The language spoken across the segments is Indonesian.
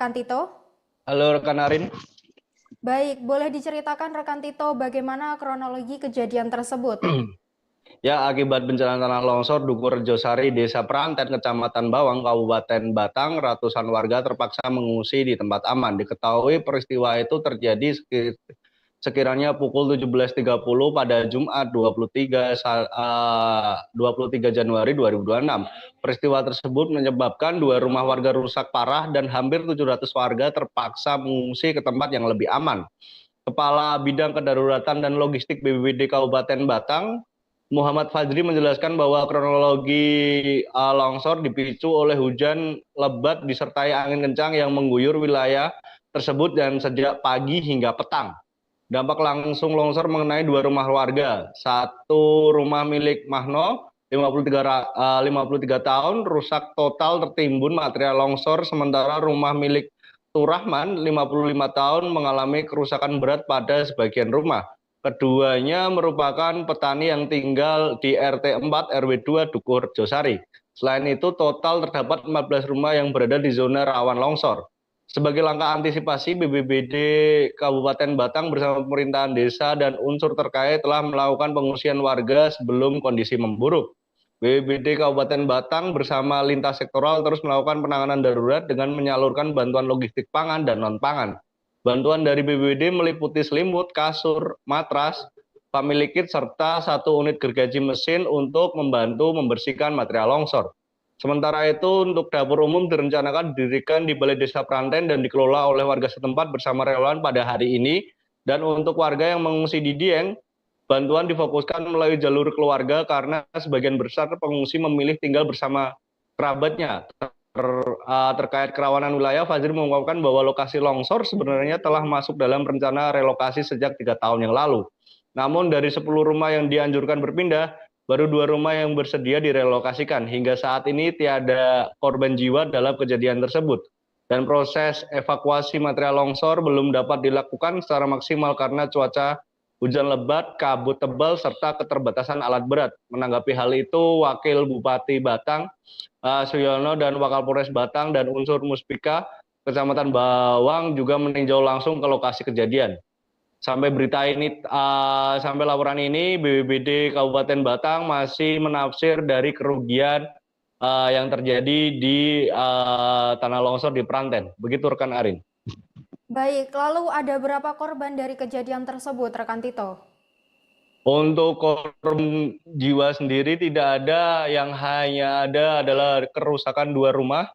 Rekan Tito? Halo rekan Arin. Baik, boleh diceritakan rekan Tito bagaimana kronologi kejadian tersebut? Ya, akibat bencana tanah longsor Dukur Rejosari, Desa Peranten, Kecamatan Bawang, Kabupaten Batang, ratusan warga terpaksa mengungsi di tempat aman. Diketahui peristiwa itu terjadi sekiranya pukul 17.30 pada Jumat 23 Januari 2026. Peristiwa tersebut menyebabkan dua rumah warga rusak parah dan hampir 700 warga terpaksa mengungsi ke tempat yang lebih aman. Kepala Bidang Kedaruratan dan Logistik BPBD Kabupaten Batang, Muhammad Fajri menjelaskan bahwa kronologi longsor dipicu oleh hujan lebat disertai angin kencang yang mengguyur wilayah tersebut dan sejak pagi hingga petang. Dampak langsung longsor mengenai dua rumah warga. Satu rumah milik Mahno, 53 tahun, rusak total tertimbun material longsor, sementara rumah milik Turahman, 55 tahun, mengalami kerusakan berat pada sebagian rumah. Keduanya merupakan petani yang tinggal di RT 4 RW 2 Dukur Josari. Selain itu, total terdapat 14 rumah yang berada di zona rawan longsor. Sebagai langkah antisipasi, BPBD Kabupaten Batang bersama pemerintahan desa dan unsur terkait telah melakukan pengungsian warga sebelum kondisi memburuk. BPBD Kabupaten Batang bersama lintas sektoral terus melakukan penanganan darurat dengan menyalurkan bantuan logistik pangan dan non-pangan. Bantuan dari BPBD meliputi selimut, kasur, matras, family kit, serta satu unit gergaji mesin untuk membantu membersihkan material longsor. Sementara itu, untuk dapur umum direncanakan didirikan di Balai Desa Peranten dan dikelola oleh warga setempat bersama relawan pada hari ini. Dan untuk warga yang mengungsi di Dieng, bantuan difokuskan melalui jalur keluarga karena sebagian besar pengungsi memilih tinggal bersama kerabatnya. Terkait kerawanan wilayah, Fajri mengungkapkan bahwa lokasi longsor sebenarnya telah masuk dalam rencana relokasi sejak 3 tahun yang lalu. Namun dari 10 rumah yang dianjurkan berpindah, baru 2 rumah yang bersedia direlokasikan. Hingga saat ini tiada korban jiwa dalam kejadian tersebut. Dan proses evakuasi material longsor belum dapat dilakukan secara maksimal karena cuaca hujan lebat, kabut tebal, serta keterbatasan alat berat. Menanggapi hal itu, Wakil Bupati Batang, Suyono, dan Wakapolres Batang dan unsur Muspika Kecamatan Bawang juga meninjau langsung ke lokasi kejadian. Sampai laporan ini, BPBD Kabupaten Batang masih menafsir dari kerugian yang terjadi di tanah longsor di Peranten. Begitu rekan Arin. Baik, lalu ada berapa korban dari kejadian tersebut, rekan Tito? Untuk korban jiwa sendiri tidak ada, yang hanya ada adalah kerusakan 2 rumah.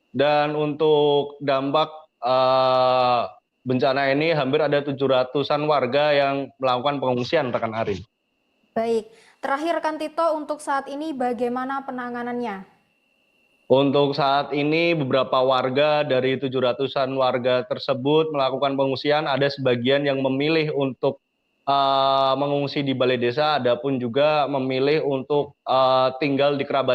Dan untuk dampak bencana ini hampir ada 700-an warga yang melakukan pengungsian, rekan Arin. Baik, terakhir rekan Tito, untuk saat ini bagaimana penanganannya? Untuk saat ini beberapa warga dari 700-an warga tersebut melakukan pengungsian. Ada sebagian yang memilih untuk mengungsi di balai desa, ada pun juga memilih untuk tinggal di kerabat.